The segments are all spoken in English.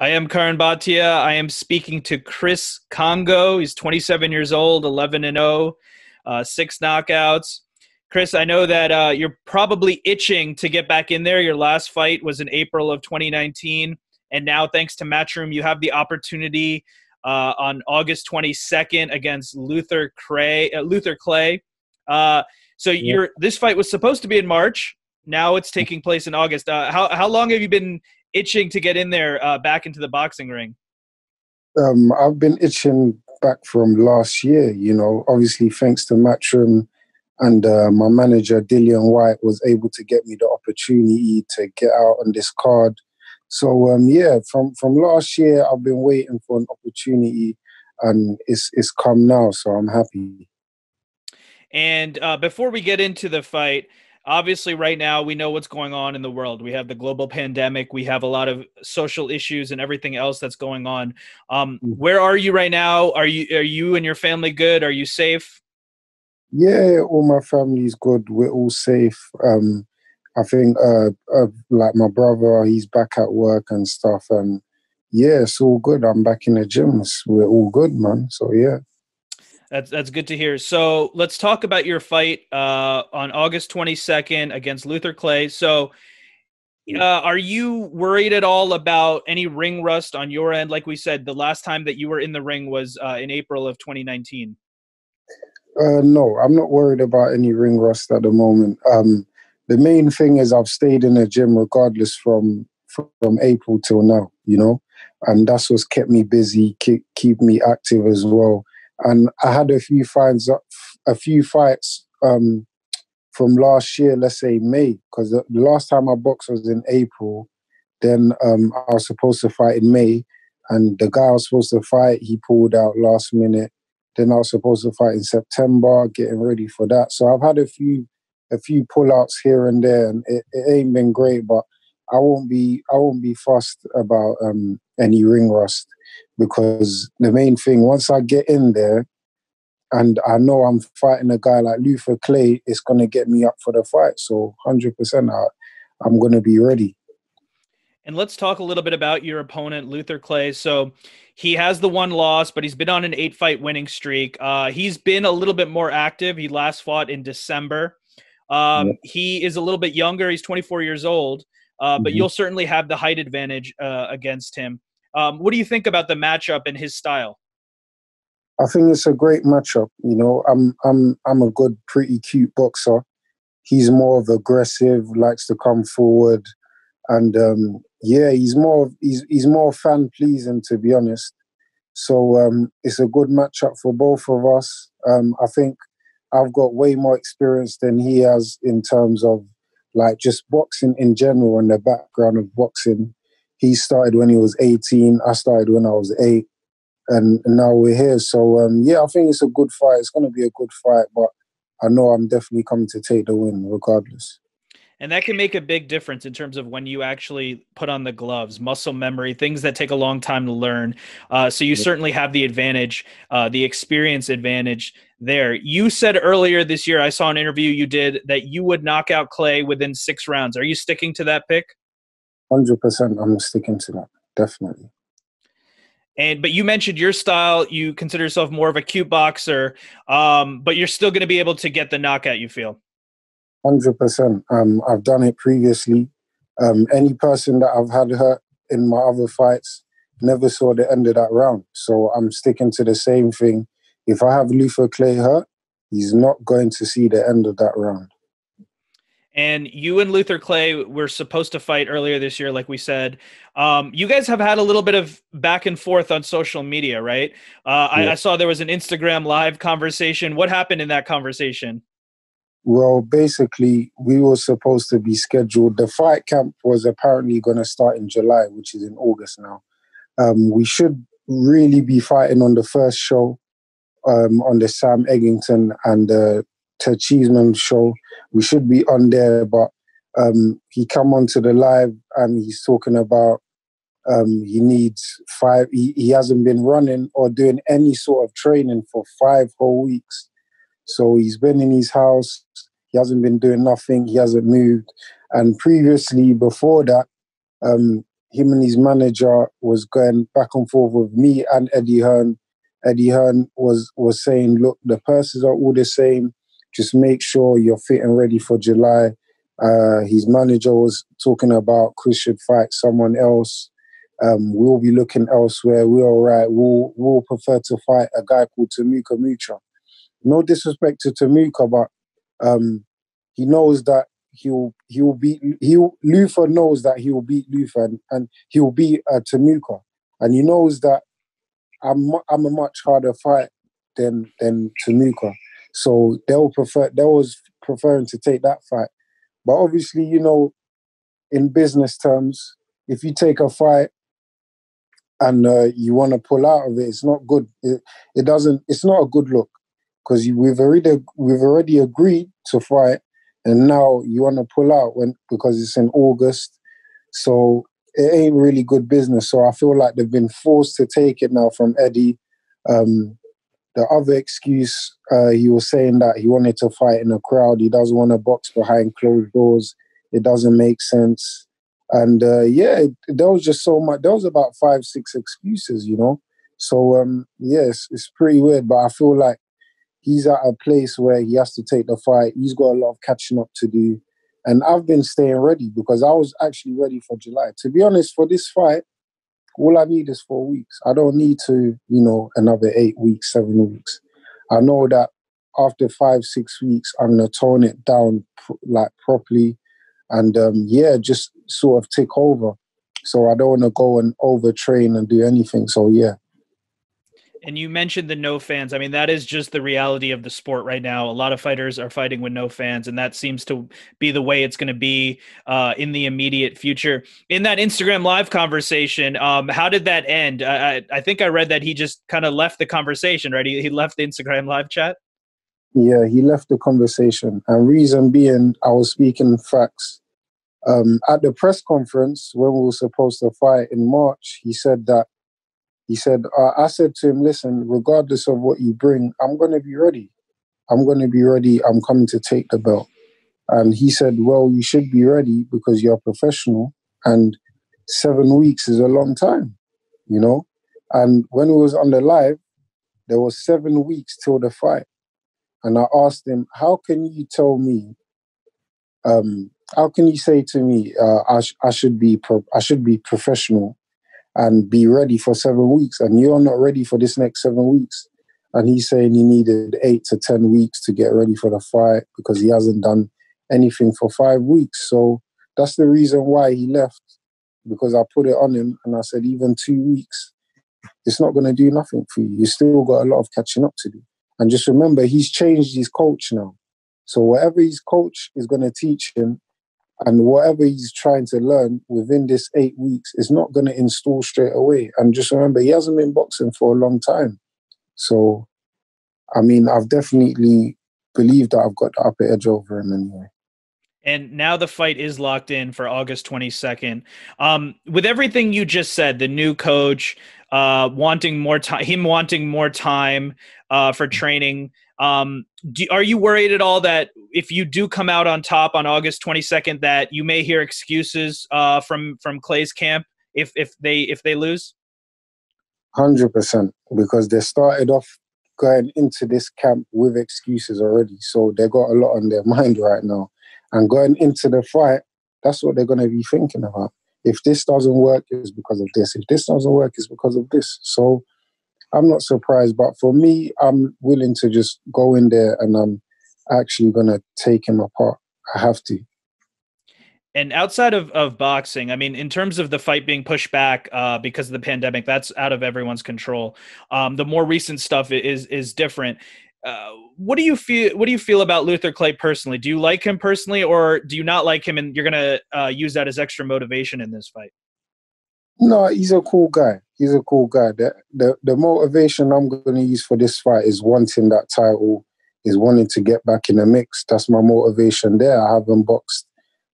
I am Curran Bhatia. I am speaking to Chris Kongo. He's 27 years old, 11-0, six knockouts. Chris, I know that you're probably itching to get back in there. Your last fight was in April of 2019, and now thanks to Matchroom, you have the opportunity on August 22nd against Luther Clay. So Yeah. this fight was supposed to be in March. Now it's taking place in August. How long have you been itching to get in there back into the boxing ring? I've been itching back from last year, obviously thanks to Matchroom and my manager, Dillian Whyte, was able to get me the opportunity to get out on this card. So, from last year, I've been waiting for an opportunity and it's come now, so I'm happy. And before we get into the fight, obviously right now we know what's going on in the world. We have the global pandemic. We have a lot of social issues and everything else that's going on. Where are you right now? Are you and your family good? Are you safe? Yeah, all my family's good. We're all safe. I think, like my brother, he's back at work and stuff. And yeah, it's all good. I'm back in the gym. We're all good, man. So yeah. That's good to hear. So let's talk about your fight on August 22nd against Luther Clay. So are you worried at all about any ring rust on your end? Like we said, the last time that you were in the ring was in April of 2019. No, I'm not worried about any ring rust at the moment. The main thing is I've stayed in the gym regardless from April till now, and that's what's kept me busy, keep me active as well. And I had a few fights from last year, let's say May, because the last time I boxed was in April. Then I was supposed to fight in May, and the guy I was supposed to fight, he pulled out last minute. Then I was supposed to fight in September, getting ready for that. So I've had a few pullouts here and there, and it ain't been great. But I won't be fussed about any ring rust, because the main thing, once I get in there and I know I'm fighting a guy like Luther Clay, it's gonna get me up for the fight. So 100%, I'm gonna be ready. And let's talk a little bit about your opponent, Luther Clay. So he has the one loss, but he's been on an 8-fight winning streak. He's been a little bit more active. He last fought in December. He is a little bit younger. He's 24 years old, but you'll certainly have the height advantage against him. What do you think about the matchup and his style? I think it's a great matchup. I'm a good, pretty cute boxer. He's more of aggressive, likes to come forward. And he's more fan pleasing, to be honest. So it's a good matchup for both of us. I think I've got way more experience than he has in terms of like just boxing in general and the background of boxing. He started when he was 18. I started when I was 8, and now we're here. So I think it's a good fight. It's going to be a good fight, but I know I'm definitely coming to take the win regardless. And that can make a big difference in terms of when you actually put on the gloves, muscle memory, things that take a long time to learn. So you certainly have the advantage, the experience advantage there. You said earlier this year, I saw an interview you did, that you would knock out Clay within 6 rounds. Are you sticking to that pick? 100%, I'm sticking to that, definitely. But you mentioned your style. You consider yourself more of a cute boxer, but you're still going to be able to get the knockout, you feel? 100%. I've done it previously. Any person that I've had hurt in my other fights never saw the end of that round. So I'm sticking to the same thing. If I have Luther Clay hurt, he's not going to see the end of that round. And you and Luther Clay were supposed to fight earlier this year, like we said. You guys have had a little bit of back and forth on social media, right? I saw there was an Instagram live conversation. What happened in that conversation? Well, basically, we were supposed to be scheduled. The fight camp was apparently going to start in July, which is in August now. We should really be fighting on the first show, on the Sam Eggington and the Ted Cheeseman show. We should be on there, but he come onto the live and he's talking about he needs 5. He hasn't been running or doing any sort of training for 5 whole weeks. So he's been in his house. He hasn't been doing nothing. He hasn't moved. And previously, before that, him and his manager was going back and forth with me and Eddie Hearn. Eddie Hearn was saying, look, the purses are all the same. Just make sure you're fit and ready for July. His manager was talking about Chris should fight someone else. We'll be looking elsewhere. We're all right. We'll prefer to fight a guy called Temuka Mucha. No disrespect to Temuka, but he knows that Luther knows that he will beat Luther and he will beat Temuka, and he knows that I'm a much harder fight than Temuka, so they was preferring to take that fight. But obviously, you know, in business terms, if you take a fight and you want to pull out of it, it's not good. It's not a good look, because we've already agreed to fight, and now you want to pull out because it's in August. So it ain't really good business. So I feel like they've been forced to take it now from Eddie. The other excuse, he was saying that he wanted to fight in a crowd. He doesn't want to box behind closed doors. It doesn't make sense. And there was just so much. There was about 5-6 excuses, you know. So yes, it's pretty weird. But I feel like he's at a place where he has to take the fight. He's got a lot of catching up to do. And I've been staying ready because I was actually ready for July. To be honest, for this fight, all I need is 4 weeks. I don't need to, you know, another 8 weeks, 7 weeks. I know that after 5-6 weeks, I'm going to tone it down properly and, just sort of take over. So I don't want to go and overtrain and do anything. So, yeah. And you mentioned the no fans. I mean, that is just the reality of the sport right now. A lot of fighters are fighting with no fans, and that seems to be the way it's going to be in the immediate future. In that Instagram Live conversation, how did that end? I think I read that he just kind of left the conversation, right? He left the Instagram Live chat? Yeah, he left the conversation. And reason being, I was speaking facts. At the press conference, when we were supposed to fight in March, I said to him, listen, regardless of what you bring, I'm going to be ready. I'm coming to take the belt. And he said, well, you should be ready because you're a professional and 7 weeks is a long time, you know? And when he was on the live, there was 7 weeks till the fight. And I asked him, how can you tell me, how can you say to me, I should be professional and be ready for 7 weeks, and you're not ready for this next 7 weeks? And he's saying he needed 8 to 10 weeks to get ready for the fight because he hasn't done anything for 5 weeks. So that's the reason why he left, because I put it on him and I said, even 2 weeks, it's not going to do nothing for you. You still got a lot of catching up to do. And just remember, he's changed his coach now. So whatever his coach is going to teach him, and whatever he's trying to learn within this 8 weeks is not going to install straight away. And just remember, he hasn't been boxing for a long time. So, I mean, I've definitely believed that I've got the upper edge over him anyway. And now the fight is locked in for August 22nd. With everything you just said, the new coach wanting more time for training, are you worried at all that if you do come out on top on August 22nd, that you may hear excuses from Clay's camp if they lose? 100%, because they started off going into this camp with excuses already, so they got a lot on their mind right now. And going into the fight, that's what they're going to be thinking about. If this doesn't work, it's because of this. If this doesn't work, it's because of this. So I'm not surprised. But for me, I'm willing to just go in there and I'm actually going to take him apart. I have to. And outside of boxing, I mean, in terms of the fight being pushed back because of the pandemic, that's out of everyone's control. The more recent stuff is different. What do you feel about Luther Clay personally? Do you like him personally, or do you not like him and you're going to use that as extra motivation in this fight? No, he's a cool guy. He's a cool guy. The motivation I'm going to use for this fight is wanting that title, is wanting to get back in the mix. That's my motivation there. I haven't boxed.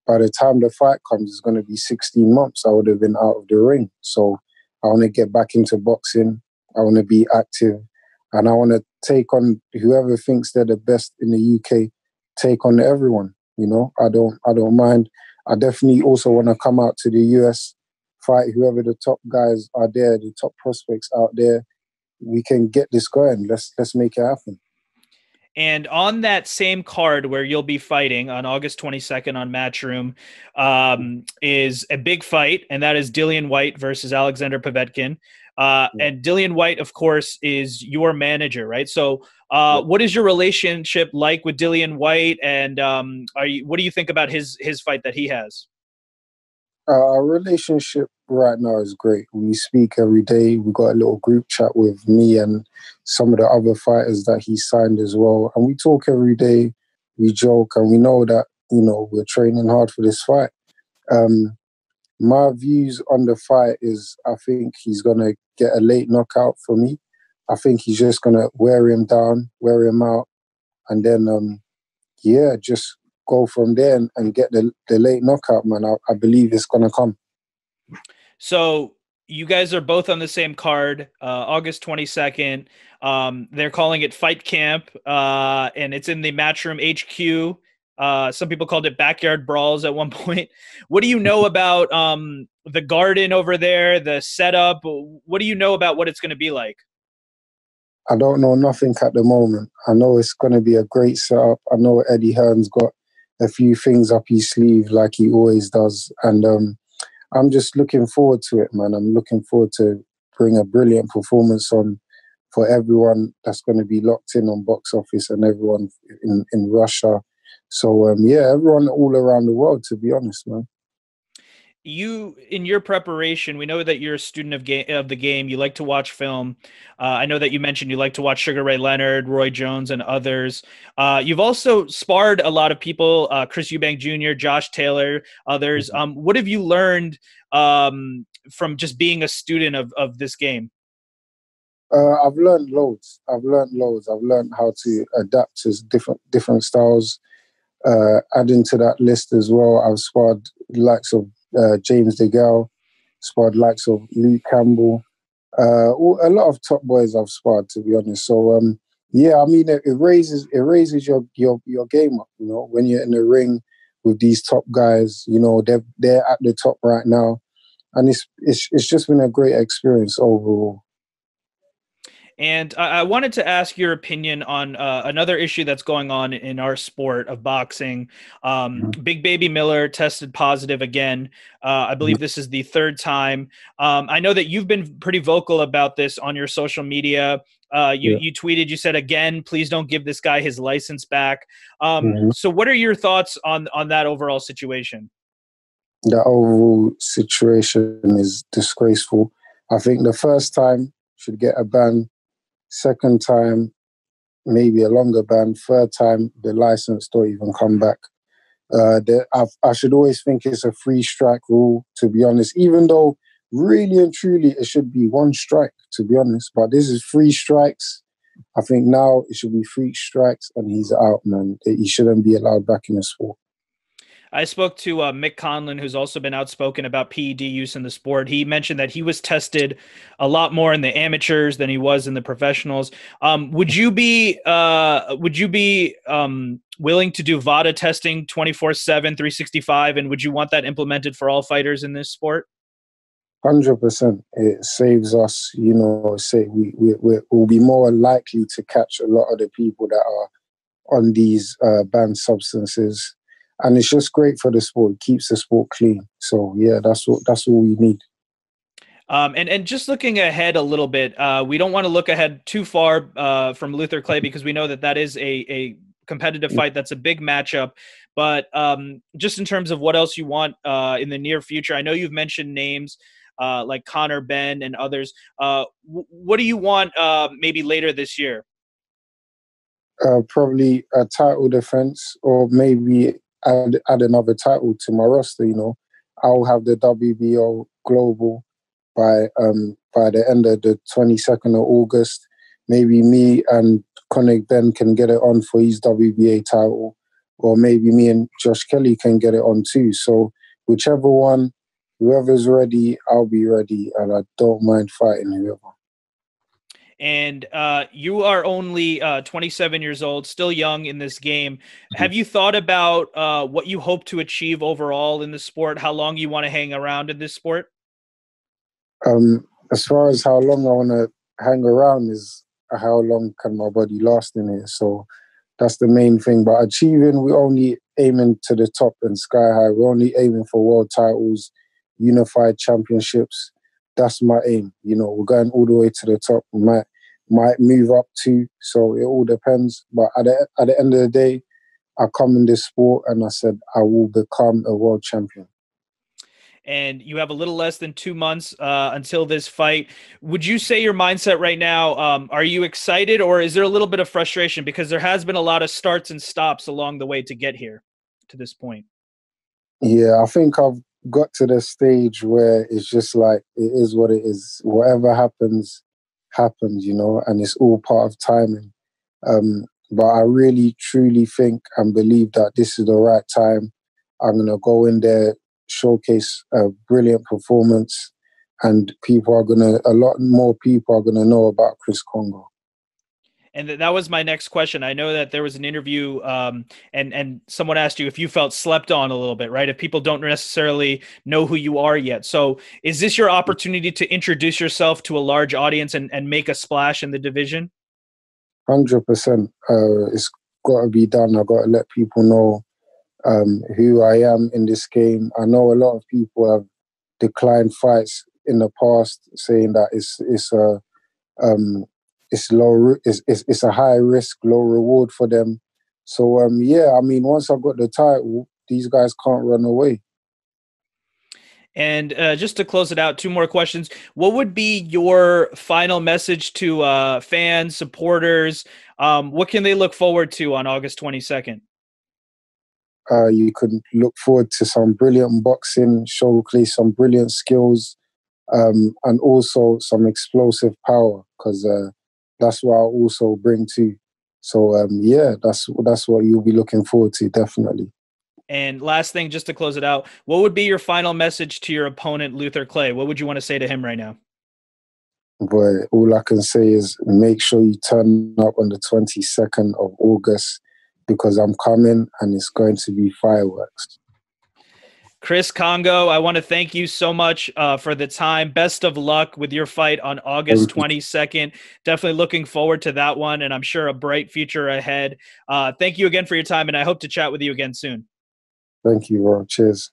By the time the fight comes, it's going to be 16 months. I would have been out of the ring. So I want to get back into boxing. I want to be active. And I want to take on whoever thinks they're the best in the UK, take on everyone. You know, I don't mind. I definitely also want to come out to the US, fight whoever the top guys are there, the top prospects out there. We can get this going. Let's make it happen. And on that same card where you'll be fighting on August 22nd on Matchroom is a big fight, and that is Dillian Whyte versus Alexander Povetkin. And Dillian Whyte, of course, is your manager, right? So what is your relationship like with Dillian Whyte, and what do you think about his fight that he has? Our relationship right now is great. We speak every day. We got a little group chat with me and some of the other fighters that he signed as well. And we talk every day. We joke, and we know that, we're training hard for this fight. My views on the fight is I think he's going to get a late knockout for me. I think he's just going to wear him down, wear him out, and then, just go from there and get the late knockout, man. I believe it's going to come. So you guys are both on the same card, August 22nd. They're calling it Fight Camp, and it's in the Matchroom HQ. Some people called it Backyard Brawls at one point. What do you know about the garden over there, the setup? What do you know about what it's going to be like? I don't know nothing at the moment. I know it's going to be a great setup. I know Eddie Hearn's got a few things up his sleeve like he always does. And I'm just looking forward to it, man. I'm looking forward to bring a brilliant performance on for everyone that's going to be locked in on box office and everyone in Russia. So, everyone all around the world, to be honest, man. You, in your preparation, we know that you're a student of the game. You like to watch film. I know that you mentioned you like to watch Sugar Ray Leonard, Roy Jones, and others. You've also sparred a lot of people, Chris Eubank Jr., Josh Taylor, others. What have you learned from just being a student of this game? I've learned loads. I've learned how to adapt to different styles. Adding to that list as well, I've sparred the likes of James DeGale, sparred likes of Luke Campbell, a lot of top boys I've sparred, to be honest. So it raises your game up. When you're in the ring with these top guys, they're at the top right now, and it's just been a great experience overall. And I wanted to ask your opinion on another issue that's going on in our sport of boxing. Big Baby Miller tested positive again. I believe this is the third time. I know that you've been pretty vocal about this on your social media. You tweeted, you said, again, please don't give this guy his license back. So what are your thoughts on that overall situation? The overall situation is disgraceful. I think the first time should get a ban. Second time, maybe a longer ban. Third time, the license don't even come back. I should always think it's a 3 strike rule, to be honest, even though really and truly it should be 1 strike, to be honest. But this is 3 strikes. I think now it should be 3 strikes and he's out, man. He shouldn't be allowed back in the sport. I spoke to Mick Conlon, who's also been outspoken about PED use in the sport. He mentioned that he was tested a lot more in the amateurs than he was in the professionals. Would you be willing to do VADA testing 24/7, 365, and would you want that implemented for all fighters in this sport? 100%. It saves us, we'll be more likely to catch a lot of the people that are on these banned substances. And it's just great for the sport. It keeps the sport clean. So yeah, that's all we need. And just looking ahead a little bit, we don't want to look ahead too far from Luther Clay because we know that is a competitive fight. That's a big matchup. But just in terms of what else you want in the near future, I know you've mentioned names like Connor Benn and others. What do you want maybe later this year? Probably a title defense, or maybe add another title to my roster. I'll have the WBO Global by the end of the 22nd of August. Maybe me and Conor Benn can get it on for his WBA title, or maybe me and Josh Kelly can get it on too. So whichever one, whoever's ready, I'll be ready, and I don't mind fighting whoever. And you are only 27 years old, still young in this game. Have you thought about what you hope to achieve overall in the sport? How long you want to hang around in this sport? As far as how long I want to hang around is how long can my body last in here. So that's the main thing. But achieving, we're only aiming to the top and sky high. We're only aiming for world titles, unified championships. That's my aim. You know, we're going all the way to the top. We might move up too. So it all depends. But at the end of the day, I come in this sport and I said I will become a world champion. And you have a little less than 2 months until this fight. Would you say your mindset right now, are you excited, or is there a little bit of frustration? Because there has been a lot of starts and stops along the way to get here to this point. Yeah, I think I've got to the stage where it's just like, it is what it is. Whatever happens, happens, you know, and it's all part of timing. But I really, truly think and believe that this is the right time. I'm going to go in there, showcase a brilliant performance, and a lot more people are going to know about Chris Kongo. And that was my next question. I know that there was an interview and someone asked you if you felt slept on a little bit, right? If people don't necessarily know who you are yet. So is this your opportunity to introduce yourself to a large audience and make a splash in the division? 100%. It's got to be done. I've got to let people know who I am in this game. I know a lot of people have declined fights in the past, saying that it's a high risk, low reward for them. So yeah, I mean, once I've got the title, these guys can't run away. And just to close it out, 2 more questions. What would be your final message to fans, supporters? What can they look forward to on August 22nd? You could look forward to some brilliant boxing, showcase some brilliant skills, and also some explosive power, because that's what I also bring too. So yeah, that's what you'll be looking forward to, definitely. And last thing, just to close it out, what would be your final message to your opponent, Luther Clay? What would you want to say to him right now? But all I can say is make sure you turn up on the 22nd of August, because I'm coming and it's going to be fireworks. Chris Kongo, I want to thank you so much for the time. Best of luck with your fight on August 22nd. Definitely looking forward to that one, and I'm sure a bright future ahead. Thank you again for your time, and I hope to chat with you again soon. Thank you, bro. Cheers.